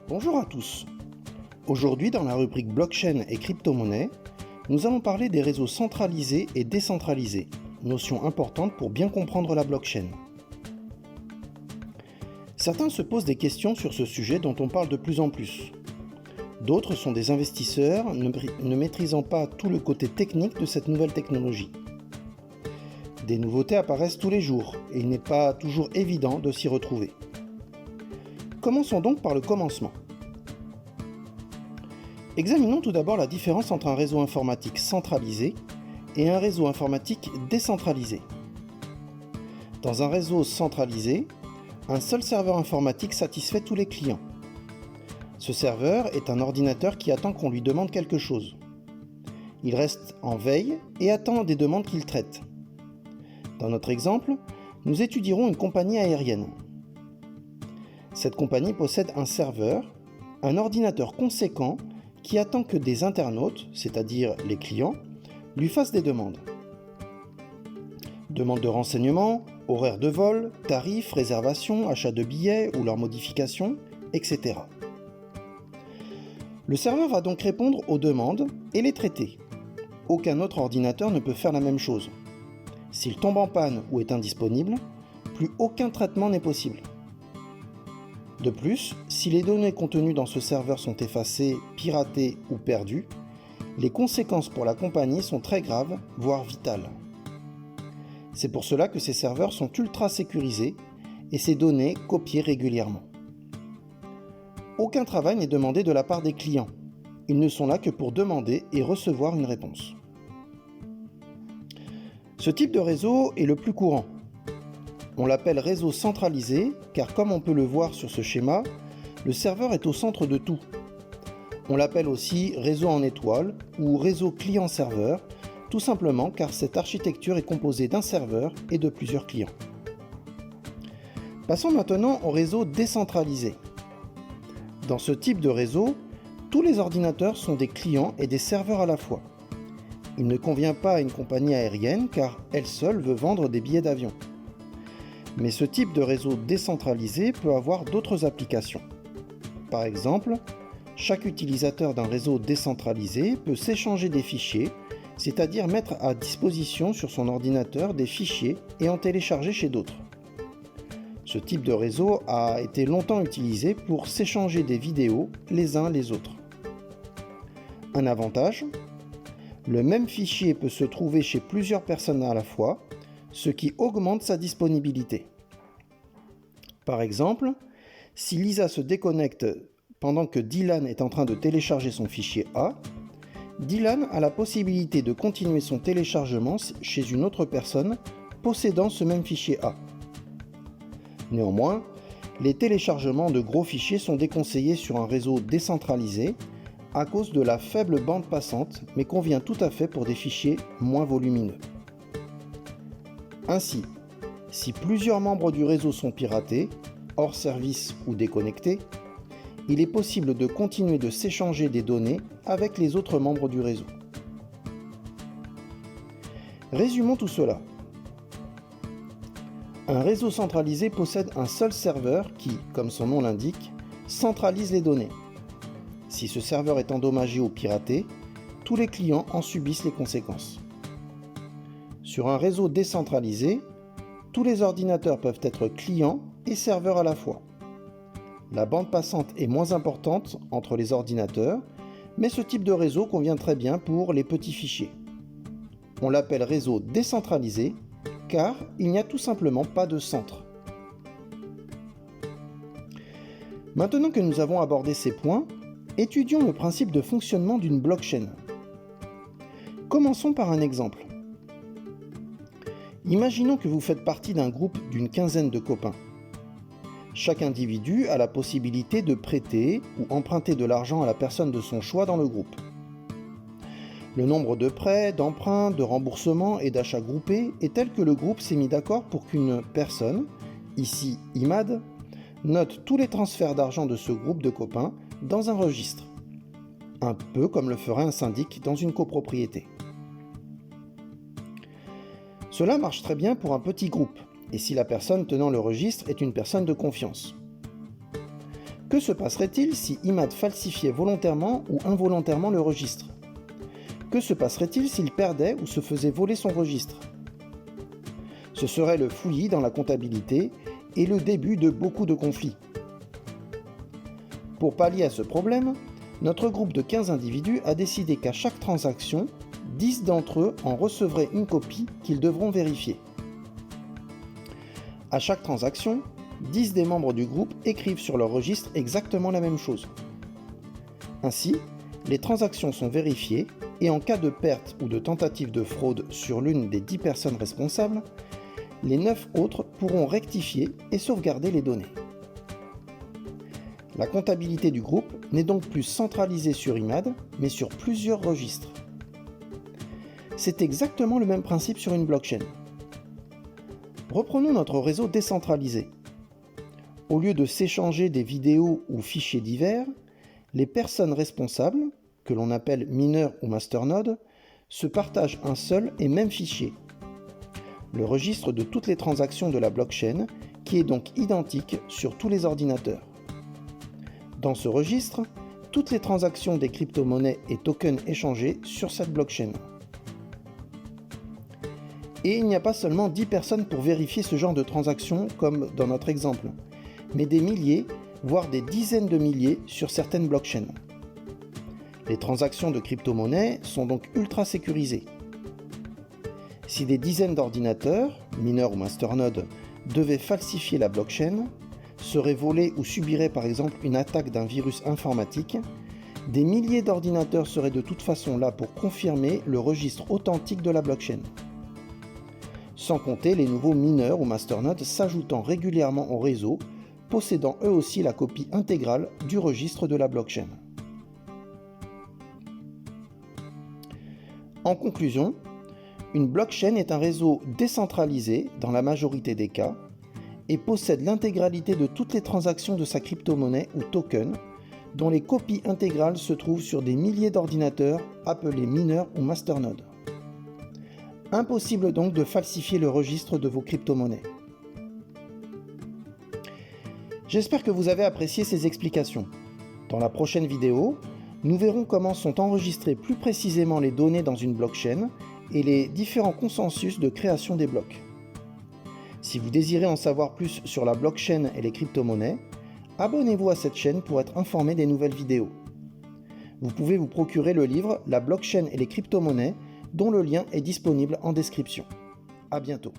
Bonjour à tous. Aujourd'hui, dans la rubrique blockchain et crypto-monnaie, nous allons parler des réseaux centralisés et décentralisés, notion importante pour bien comprendre la blockchain. Certains se posent des questions sur ce sujet dont on parle de plus en plus. D'autres sont des investisseurs ne maîtrisant pas tout le côté technique de cette nouvelle technologie. Des nouveautés apparaissent tous les jours et il n'est pas toujours évident de s'y retrouver. Commençons donc par le commencement. Examinons tout d'abord la différence entre un réseau informatique centralisé et un réseau informatique décentralisé. Dans un réseau centralisé, un seul serveur informatique satisfait tous les clients. Ce serveur est un ordinateur qui attend qu'on lui demande quelque chose. Il reste en veille et attend des demandes qu'il traite. Dans notre exemple, nous étudierons une compagnie aérienne. Cette compagnie possède un serveur, un ordinateur conséquent qui attend que des internautes, c'est-à-dire les clients, lui fassent des demandes. Demandes de renseignements, horaires de vol, tarifs, réservations, achats de billets ou leurs modifications, etc. Le serveur va donc répondre aux demandes et les traiter. Aucun autre ordinateur ne peut faire la même chose. S'il tombe en panne ou est indisponible, plus aucun traitement n'est possible. De plus, si les données contenues dans ce serveur sont effacées, piratées ou perdues, les conséquences pour la compagnie sont très graves, voire vitales. C'est pour cela que ces serveurs sont ultra sécurisés et ces données copiées régulièrement. Aucun travail n'est demandé de la part des clients. Ils ne sont là que pour demander et recevoir une réponse. Ce type de réseau est le plus courant. On l'appelle réseau centralisé car, comme on peut le voir sur ce schéma, le serveur est au centre de tout. On l'appelle aussi réseau en étoile ou réseau client-serveur, tout simplement car cette architecture est composée d'un serveur et de plusieurs clients. Passons maintenant au réseau décentralisé. Dans ce type de réseau, tous les ordinateurs sont des clients et des serveurs à la fois. Il ne convient pas à une compagnie aérienne car elle seule veut vendre des billets d'avion. Mais ce type de réseau décentralisé peut avoir d'autres applications. Par exemple, chaque utilisateur d'un réseau décentralisé peut s'échanger des fichiers, c'est-à-dire mettre à disposition sur son ordinateur des fichiers et en télécharger chez d'autres. Ce type de réseau a été longtemps utilisé pour s'échanger des vidéos les uns les autres. Un avantage, le même fichier peut se trouver chez plusieurs personnes à la fois, ce qui augmente sa disponibilité. Par exemple, si Lisa se déconnecte pendant que Dylan est en train de télécharger son fichier A, Dylan a la possibilité de continuer son téléchargement chez une autre personne possédant ce même fichier A. Néanmoins, les téléchargements de gros fichiers sont déconseillés sur un réseau décentralisé à cause de la faible bande passante, mais convient tout à fait pour des fichiers moins volumineux. Ainsi, si plusieurs membres du réseau sont piratés, hors service ou déconnectés, il est possible de continuer de s'échanger des données avec les autres membres du réseau. Résumons tout cela. Un réseau centralisé possède un seul serveur qui, comme son nom l'indique, centralise les données. Si ce serveur est endommagé ou piraté, tous les clients en subissent les conséquences. Sur un réseau décentralisé, tous les ordinateurs peuvent être clients et serveurs à la fois. La bande passante est moins importante entre les ordinateurs, mais ce type de réseau convient très bien pour les petits fichiers. On l'appelle réseau décentralisé car il n'y a tout simplement pas de centre. Maintenant que nous avons abordé ces points, étudions le principe de fonctionnement d'une blockchain. Commençons par un exemple. Imaginons que vous faites partie d'un groupe d'une quinzaine de copains. Chaque individu a la possibilité de prêter ou emprunter de l'argent à la personne de son choix dans le groupe. Le nombre de prêts, d'emprunts, de remboursements et d'achats groupés est tel que le groupe s'est mis d'accord pour qu'une personne, ici Imad, note tous les transferts d'argent de ce groupe de copains dans un registre, un peu comme le ferait un syndic dans une copropriété. Cela marche très bien pour un petit groupe, et si la personne tenant le registre est une personne de confiance. Que se passerait-il si Imad falsifiait volontairement ou involontairement le registre? Que se passerait-il s'il perdait ou se faisait voler son registre? Ce serait le fouillis dans la comptabilité et le début de beaucoup de conflits. Pour pallier à ce problème, notre groupe de 15 individus a décidé qu'à chaque transaction, 10 d'entre eux en recevraient une copie qu'ils devront vérifier. À chaque transaction, 10 des membres du groupe écrivent sur leur registre exactement la même chose. Ainsi, les transactions sont vérifiées et en cas de perte ou de tentative de fraude sur l'une des 10 personnes responsables, les 9 autres pourront rectifier et sauvegarder les données. La comptabilité du groupe n'est donc plus centralisée sur Imad, mais sur plusieurs registres. C'est exactement le même principe sur une blockchain. Reprenons notre réseau décentralisé. Au lieu de s'échanger des vidéos ou fichiers divers, les personnes responsables, que l'on appelle mineurs ou masternodes, se partagent un seul et même fichier, le registre de toutes les transactions de la blockchain, qui est donc identique sur tous les ordinateurs. Dans ce registre, toutes les transactions des crypto-monnaies et tokens échangés sur cette blockchain. Et il n'y a pas seulement 10 personnes pour vérifier ce genre de transactions comme dans notre exemple, mais des milliers, voire des dizaines de milliers sur certaines blockchains. Les transactions de crypto-monnaies sont donc ultra sécurisées. Si des dizaines d'ordinateurs, mineurs ou masternodes, devaient falsifier la blockchain, seraient volés ou subiraient par exemple une attaque d'un virus informatique, des milliers d'ordinateurs seraient de toute façon là pour confirmer le registre authentique de la blockchain. Sans compter les nouveaux mineurs ou masternodes s'ajoutant régulièrement au réseau, possédant eux aussi la copie intégrale du registre de la blockchain. En conclusion, une blockchain est un réseau décentralisé dans la majorité des cas et possède l'intégralité de toutes les transactions de sa crypto-monnaie ou token, dont les copies intégrales se trouvent sur des milliers d'ordinateurs appelés mineurs ou masternodes. Impossible donc de falsifier le registre de vos crypto-monnaies. J'espère que vous avez apprécié ces explications. Dans la prochaine vidéo, nous verrons comment sont enregistrées plus précisément les données dans une blockchain et les différents consensus de création des blocs. Si vous désirez en savoir plus sur la blockchain et les crypto-monnaies, abonnez-vous à cette chaîne pour être informé des nouvelles vidéos. Vous pouvez vous procurer le livre « La blockchain et les crypto-monnaies » dont le lien est disponible en description. À bientôt.